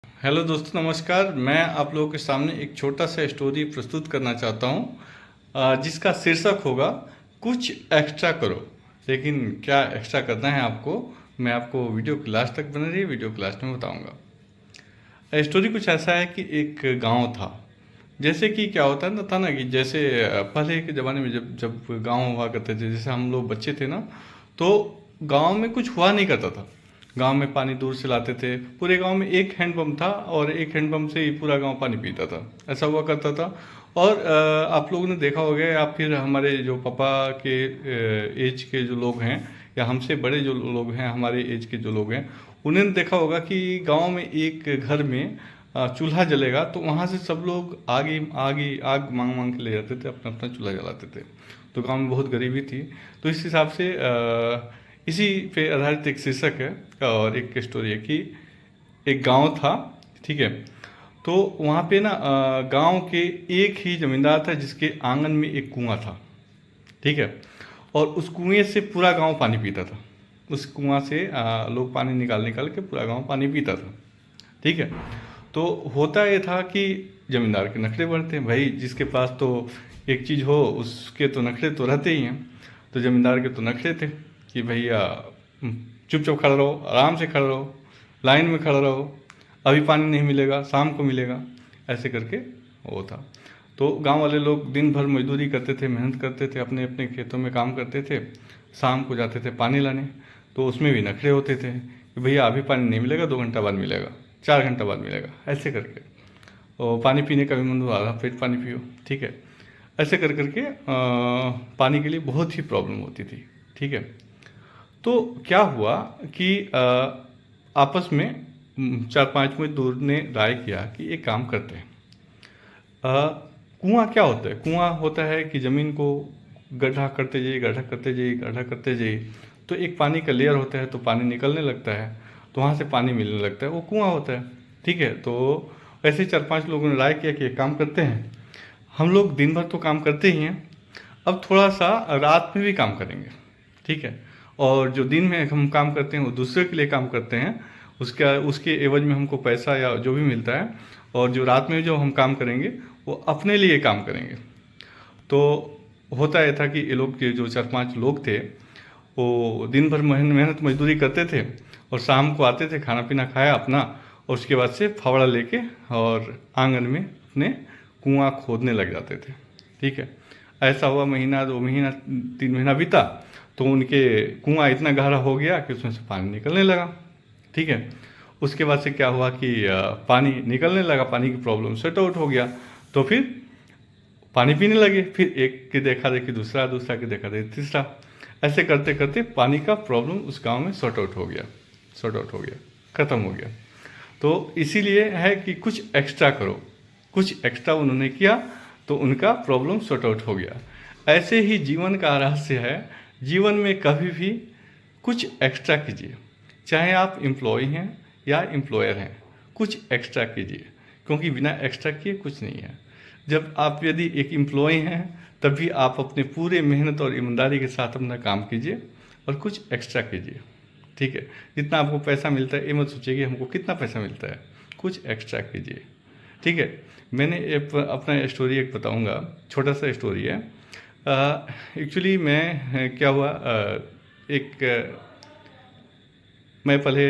Hello दोस्तों, नमस्कार। मैं आप लोगों के सामने एक छोटा सा स्टोरी प्रस्तुत करना चाहता हूँ, जिसका शीर्षक होगा कुछ एक्स्ट्रा करो। लेकिन क्या एक्स्ट्रा करना है आपको, मैं आपको वीडियो के लास्ट तक बने रहिए, वीडियो के लास्ट में बताऊँगा। स्टोरी कुछ ऐसा है कि एक गांव था। जैसे कि क्या होता है ना, था ना कि जैसे पहले के ज़माने में जब जब गांव हुआ करते थे, जैसे हम लोग बच्चे थे ना, तो गांव में कुछ हुआ नहीं करता था। गांव में पानी दूर से लाते थे। पूरे गांव में एक हैंडपंप था और एक हैंडपंप से ही पूरा गांव पानी पीता था। ऐसा हुआ करता था। और आप लोगों ने देखा होगा, या फिर हमारे जो पापा के एज के जो लोग हैं, या हमसे बड़े जो लोग हैं, हमारे एज के जो लोग हैं, उन्होंने देखा होगा कि गांव में एक घर में चूल्हा जलेगा तो वहाँ से सब लोग आगे आगे आग मांग मांग के ले जाते थे, अपना अपना चूल्हा जलाते थे। तो गांव में बहुत गरीबी थी। तो इस हिसाब से इसी पे आधारित एक शीर्षक है और एक स्टोरी है कि एक गांव था। ठीक है। तो वहाँ पे ना गांव के एक ही जमींदार था जिसके आंगन में एक कुआं था। ठीक है। और उस कुएं से पूरा गांव पानी पीता था। उस कुआं से लोग पानी निकाल निकाल के पूरा गांव पानी पीता था। ठीक है। तो होता ये था कि जमींदार के नखरे बढ़ते हैं भाई, जिसके पास तो एक चीज़ हो उसके तो नखरे तो रहते ही हैं। तो जमींदार के तो नखरे थे कि भैया चुपचाप खड़ा रहो, आराम से खड़ा रहो, लाइन में खड़ा रहो, अभी पानी नहीं मिलेगा, शाम को मिलेगा, ऐसे करके वो था। तो गांव वाले लोग दिन भर मजदूरी करते थे, मेहनत करते थे, अपने अपने खेतों में काम करते थे, शाम को जाते थे पानी लाने। तो उसमें भी नखरे होते थे कि भैया अभी पानी नहीं मिलेगा, 2 घंटा बाद मिलेगा, 4 घंटा बाद मिलेगा, ऐसे करके। और पानी पीने का भी मन हुआ, आधा पेट पानी पियो। ठीक है। ऐसे कर करके पानी के लिए बहुत ही प्रॉब्लम होती थी। ठीक है। तो क्या हुआ कि आपस में 4-5 मजदूर ने राय किया कि एक काम करते हैं। कुआं क्या होता है? कुआं होता है कि ज़मीन को गड्ढा करते जाइए, गड्ढा करते जाइए, गड्ढा करते जाइए, तो एक पानी का लेयर होता है, तो पानी निकलने लगता है, तो वहाँ से पानी मिलने लगता है, वो कुआं होता है। ठीक है। तो ऐसे 4-5 लोगों ने राय किया कि एक काम करते हैं, हम लोग दिन भर तो काम करते ही हैं, अब थोड़ा सा रात में भी काम करेंगे। ठीक है। और जो दिन में हम काम करते हैं वो दूसरे के लिए काम करते हैं, उसका उसके एवज में हमको पैसा या जो भी मिलता है। और जो रात में जो हम काम करेंगे वो अपने लिए काम करेंगे। तो होता यह था कि ये लोग के जो 4-5 लोग थे, वो दिन भर मेहनत मजदूरी करते थे और शाम को आते थे, खाना पीना खाया अपना, और उसके बाद से फावड़ा लेके और आंगन में अपने कुआं खोदने लग जाते थे। ठीक है। ऐसा हुआ, महीना 2 महीना 3 महीना बीता, तो उनके कुआं इतना गहरा हो गया कि उसमें से पानी निकलने लगा। ठीक है। उसके बाद से क्या हुआ कि पानी निकलने लगा, पानी की प्रॉब्लम सेट आउट हो गया। तो फिर पानी पीने लगे, फिर एक की देखा देखी दूसरा, दूसरा की देखा देखी तीसरा। ऐसे करते करते पानी का प्रॉब्लम उस गांव में सॉर्ट आउट हो गया, सॉर्ट आउट हो गया, ख़त्म हो गया। तो इसीलिए है कि कुछ एक्स्ट्रा करो। कुछ एक्स्ट्रा उन्होंने किया तो उनका प्रॉब्लम सॉर्ट आउट हो गया। ऐसे ही जीवन का रहस्य है। जीवन में कभी भी कुछ एक्स्ट्रा कीजिए। चाहे आप एम्प्लॉय हैं या एम्प्लॉयर हैं, कुछ एक्स्ट्रा कीजिए, क्योंकि बिना एक्स्ट्रा किए कुछ नहीं है। जब आप यदि एक एम्प्लॉय हैं, तब भी आप अपने पूरे मेहनत और ईमानदारी के साथ अपना काम कीजिए और कुछ एक्स्ट्रा कीजिए। ठीक है। जितना आपको पैसा मिलता है ये मत सोचिए कि हमको कितना पैसा मिलता है, कुछ एक्स्ट्रा कीजिए। ठीक है। मैंने अपना स्टोरी एक बताऊंगा, छोटा सा स्टोरी है। एक्चुअली मैं क्या हुआ, एक मैं पहले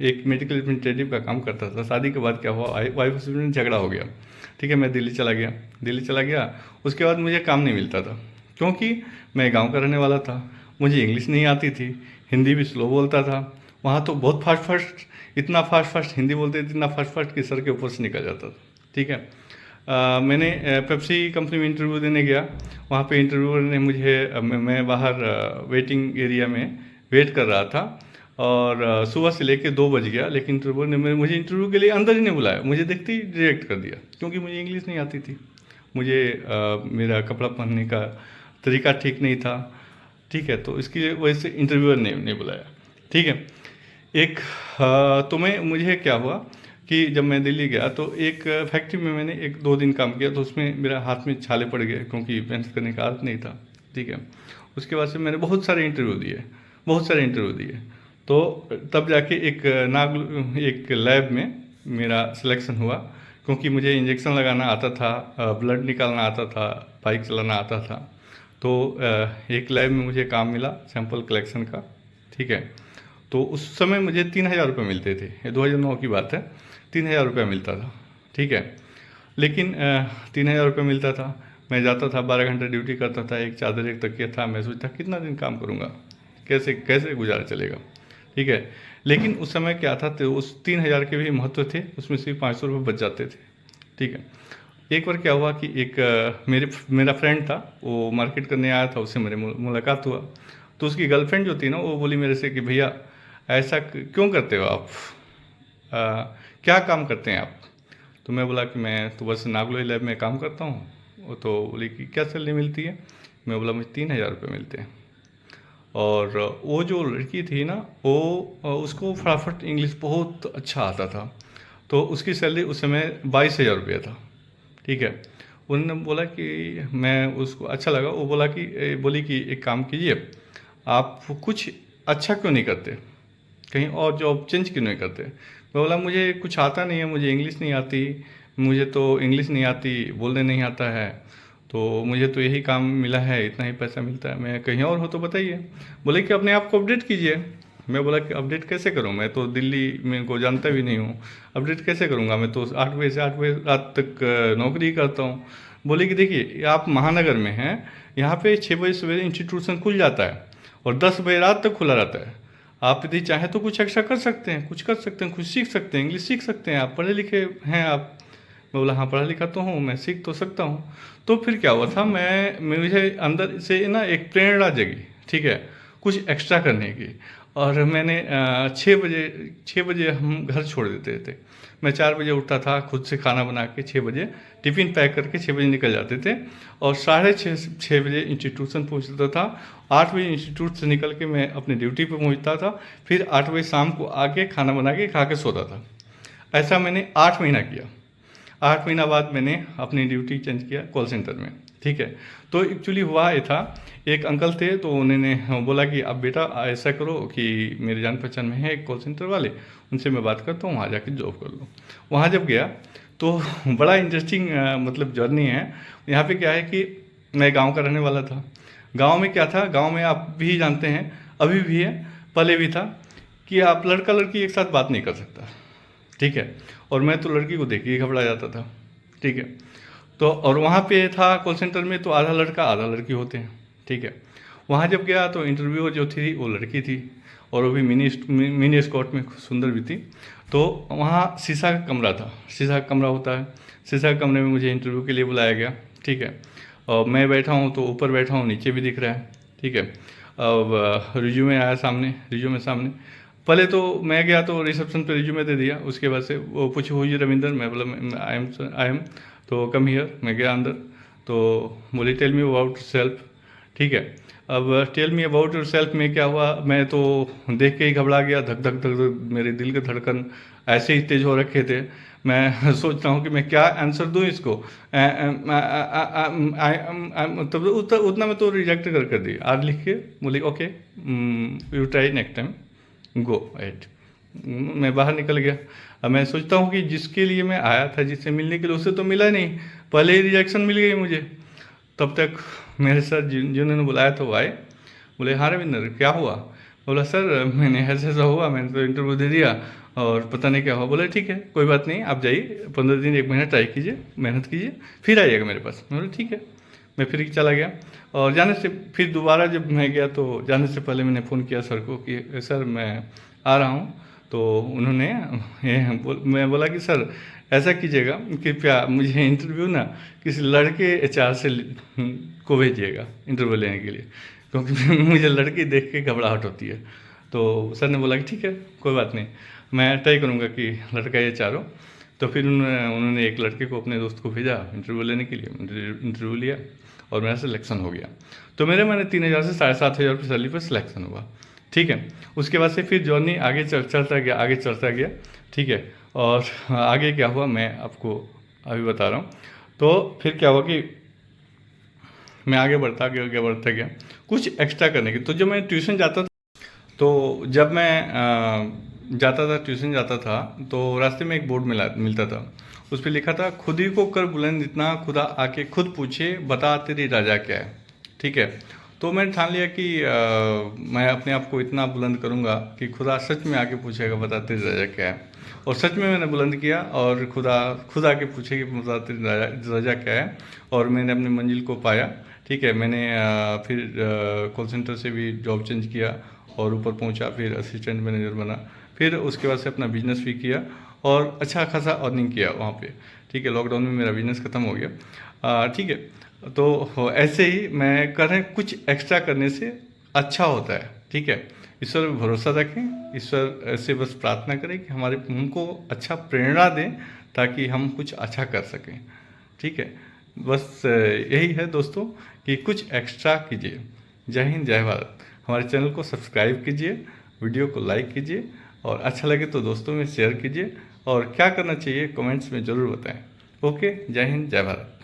एक मेडिकल रिप्रेजेंटेटिव का काम करता था। शादी के बाद क्या हुआ, वाइफ हस्बैंड में झगड़ा हो गया। ठीक है। मैं दिल्ली चला गया। दिल्ली चला गया, उसके बाद मुझे काम नहीं मिलता था, क्योंकि मैं गांव का रहने वाला था। मुझे इंग्लिश नहीं आती थी, हिंदी भी स्लो बोलता था। वहाँ तो बहुत फास्ट फास्ट, इतना फास्ट फास्ट हिंदी बोलते थे, इतना फास्ट फास्ट कि सर के ऊपर से निकल जाता था। ठीक है। मैंने पेप्सी कंपनी में इंटरव्यू देने गया। वहाँ पे इंटरव्यूअर ने मुझे मैं बाहर वेटिंग एरिया में वेट कर रहा था, और सुबह से लेके 2 बज गया, लेकिन इंटरव्यूअर ने मुझे इंटरव्यू के लिए अंदर ही नहीं बुलाया। मुझे देखते ही रिजेक्ट कर दिया, क्योंकि मुझे इंग्लिश नहीं आती थी। मुझे मेरा कपड़ा पहनने का तरीका ठीक नहीं था। ठीक है। तो इसकी वजह से इंटरव्यूअर ने नहीं बुलाया। ठीक है। एक तो मुझे क्या हुआ कि जब मैं दिल्ली गया तो एक फैक्ट्री में मैंने 1-2 दिन काम किया, तो उसमें मेरा हाथ में छाले पड़ गए, क्योंकि मेहनत करने का आदत नहीं था। ठीक है। उसके बाद से मैंने बहुत सारे इंटरव्यू दिए, बहुत सारे इंटरव्यू दिए। तो तब जाके एक लैब में मेरा सिलेक्शन हुआ, क्योंकि मुझे इंजेक्शन लगाना आता था, ब्लड निकालना आता था, बाइक चलाना आता था। तो एक लैब में मुझे काम मिला सैंपल कलेक्शन का, ठीक है। तो उस समय मुझे 3,000 रुपये मिलते थे, ये 2009 की बात है। 3,000 रुपये मिलता था, ठीक है। लेकिन 3,000 रुपये मिलता था, मैं जाता था 12 घंटे ड्यूटी करता था, एक चादर एक तकिया था, मैं सोचता कितना दिन काम करूँगा, कैसे कैसे गुजारा चलेगा, ठीक है। लेकिन उस समय क्या था, तो उस 3,000 के भी महत्व थे, उसमें सिर्फ 500 रुपये बच जाते थे, ठीक है। एक बार क्या हुआ कि एक मेरा फ्रेंड था, वो मार्केट करने आया था, उससे मेरे मुलाकात हुआ। तो उसकी गर्लफ्रेंड जो थी ना, वो बोली मेरे से कि भैया ऐसा क्यों करते हो आप, क्या काम करते हैं आप। तो मैं बोला कि मैं तो बस नागलोई लैब में काम करता हूँ। वो तो बोली कि क्या सैलरी मिलती है। मैं बोला मुझे 3,000 रुपये मिलते हैं। और वो जो लड़की थी ना, वो उसको फटाफट इंग्लिश बहुत अच्छा आता था। तो उसकी सैलरी उस समय 22,000 रुपया था, ठीक है। उन्होंने बोला कि मैं उसको अच्छा लगा, वो बोला कि बोली कि एक काम कीजिए, आप कुछ अच्छा क्यों नहीं करते, कहीं और जॉब चेंज क्यों नहीं करते। मैं बोला मुझे कुछ आता नहीं है, मुझे इंग्लिश नहीं आती, मुझे तो इंग्लिश नहीं आती, बोलने नहीं आता है, तो मुझे तो यही काम मिला है, इतना ही पैसा मिलता है, मैं कहीं और हो तो बताइए। बोले कि अपने आप को अपडेट कीजिए। मैं बोला कि अपडेट कैसे करूं, मैं तो दिल्ली में को जानता भी नहीं हूँ, अपडेट कैसे करूँगा, मैं तो 8 बजे से 8 बजे रात तक नौकरी करता हूँ। बोले कि देखिए आप महानगर में हैं, यहाँ पे 6 बजे सवेरे इंस्टीट्यूशन खुल जाता है और 10 बजे रात तक खुला रहता है। आप यदि चाहें तो कुछ एक्स्ट्रा कर सकते हैं, कुछ कर सकते हैं, कुछ सीख सकते हैं, इंग्लिश सीख सकते हैं, आप पढ़े लिखे हैं आप। मैं बोला हाँ पढ़ा लिखा तो हूँ, मैं सीख तो सकता हूँ। तो फिर क्या हुआ था, मुझे अंदर से ना एक प्रेरणा जगी, ठीक है, कुछ एक्स्ट्रा करने की। और मैंने 6 बजे हम घर छोड़ देते थे। मैं 4 बजे उठता था, खुद से खाना बना के 6 बजे टिफ़िन पैक करके 6 बजे निकल जाते थे, और 6:30 बजे इंस्टीट्यूशन पहुंचता था। 8 बजे इंस्टीट्यूट से निकल के मैं अपनी ड्यूटी पे पहुंचता था, फिर 8 बजे शाम को आके खाना बना के खा के सोता था। ऐसा मैंने 8 महीना किया। 8 महीना बाद मैंने अपनी ड्यूटी चेंज किया कॉल सेंटर में, ठीक है। तो एक्चुअली हुआ ये था, एक अंकल थे, तो उन्होंने बोला कि अब बेटा ऐसा करो कि मेरे जान पहचान में है एक कॉल सेंटर वाले, उनसे मैं बात करता हूँ, वहाँ जाके जॉब कर लो। वहाँ जब गया तो बड़ा इंटरेस्टिंग मतलब जर्नी है। यहाँ पे क्या है कि मैं गांव का रहने वाला था। गांव में क्या था, गांव में आप भी जानते हैं, अभी भी है, पहले भी था, कि आप लड़का लड़की एक साथ बात नहीं कर सकता, ठीक है। और मैं तो लड़की को देख के ही घबरा जाता था, ठीक है। तो और वहाँ पे था कॉल सेंटर में, तो आधा लड़का आधा लड़की होते हैं, ठीक है। वहाँ जब गया तो इंटरव्यू जो थी वो लड़की थी, और वो भी मिनी स्कॉट में सुंदर भी थी। तो वहाँ शीशा का कमरा था, शीशा का कमरा होता है, शीशा के कमरे में मुझे इंटरव्यू के लिए बुलाया गया, ठीक है। और मैं बैठा हूँ तो ऊपर बैठा हूँ, नीचे भी दिख रहा है, ठीक है। अब रिज्यूमे आया सामने, रिज्यूमे सामने। पहले तो मैं गया तो रिसेप्शन पे रिज्यूमे दे दिया, उसके बाद से वो पूछे हुई रविंदर, मैं बोला आई एम, तो कम हियर। मैं गया अंदर, तो बोली टेल मी अबाउट सेल्फ, ठीक है। अब tell me about yourself में क्या हुआ, मैं तो देख के ही घबरा गया, धक धक धक धक मेरे दिल के धड़कन ऐसे ही तेज हो रखे थे। मैं सोच रहा हूँ कि मैं क्या आंसर दूँ इसको। तब उतना मैं तो रिजेक्ट कर दी, आज लिख के बोली okay you try next time go at. मैं बाहर निकल गया। अब मैं सोचता हूँ कि जिसके लिए मैं आया था, जिससे मिलने के लिए, उससे तो मिला नहीं, पहले ही रिजेक्शन मिल गई मुझे। तब तक मेरे साथ जिन्होंने बुलाया था वो आए, बोले हाँ रविंदर क्या हुआ। बोला सर मैंने ऐसा ऐसा हुआ, मैंने तो इंटरव्यू दे दिया और पता नहीं क्या हुआ। बोले ठीक है कोई बात नहीं, आप जाइए 15 दिन 1 महीना ट्राई कीजिए, मेहनत कीजिए, फिर आइएगा मेरे पास। मैं बोला ठीक है। मैं फिर चला गया, और जाने से फिर दोबारा जब मैं गया तो जाने से पहले मैंने फ़ोन किया सर को कि सर मैं आ रहा हूँ। तो उन्होंने मैं बोला कि सर ऐसा कीजिएगा कृपया, मुझे इंटरव्यू ना किसी लड़के एचआर से को भेजिएगा इंटरव्यू लेने के लिए, क्योंकि मुझे लड़की देख के घबराहट होती है। तो सर ने बोला कि ठीक है कोई बात नहीं, मैं ट्राई करूँगा कि लड़का एचआर हो। तो फिर उन्होंने एक लड़के को, अपने दोस्त को भेजा इंटरव्यू लेने के लिए, इंटरव्यू लिया और मेरा सिलेक्शन हो गया। तो मैंने 3,000 से 7,500 रुपये सैलरी पर सिलेक्शन हुआ, ठीक है। उसके बाद से फिर जर्नी आगे चलता गया, आगे चलता गया, ठीक है। और आगे क्या हुआ मैं आपको अभी बता रहा हूँ। तो फिर क्या हुआ कि मैं आगे बढ़ता गया कुछ एक्स्ट्रा करने की। तो जब मैं ट्यूशन जाता था, तो जब मैं जाता था, ट्यूशन जाता था, तो रास्ते में एक बोर्ड मिलता था। उस पर लिखा था, खुद ही को कर बुलंद इतना, खुदा आके खुद पूछे बता तेरी राजा क्या है। ठीक है, तो मैंने ठान लिया कि मैं अपने आप को इतना बुलंद करूँगा कि खुदा सच में आके पूछेगा बता तेरी राजा क्या है। और सच में मैंने बुलंद किया और खुद आके पूछे कि बता तेरी राजा क्या है। और मैंने अपनी मंजिल को पाया। ठीक है, मैंने फिर कॉल सेंटर से भी जॉब चेंज किया और ऊपर पहुंचा, फिर असिस्टेंट मैनेजर बना, फिर उसके बाद से अपना बिजनेस भी किया और अच्छा खासा अर्निंग किया वहाँ पे। ठीक है, लॉकडाउन में मेरा बिजनेस ख़त्म हो गया। ठीक है, तो ऐसे ही मैं करें, कुछ एक्स्ट्रा करने से अच्छा होता है। ठीक है, ईश्वर पर भरोसा रखें, ईश्वर से बस प्रार्थना करें कि हमको अच्छा प्रेरणा दें ताकि हम कुछ अच्छा कर सकें। ठीक है, बस यही है दोस्तों कि कुछ एक्स्ट्रा कीजिए। जय हिंद, जय भारत। हमारे चैनल को सब्सक्राइब कीजिए, वीडियो को लाइक कीजिए और अच्छा लगे तो दोस्तों में शेयर कीजिए और क्या करना चाहिए कमेंट्स में ज़रूर बताएं। ओके, जय हिंद, जय भारत।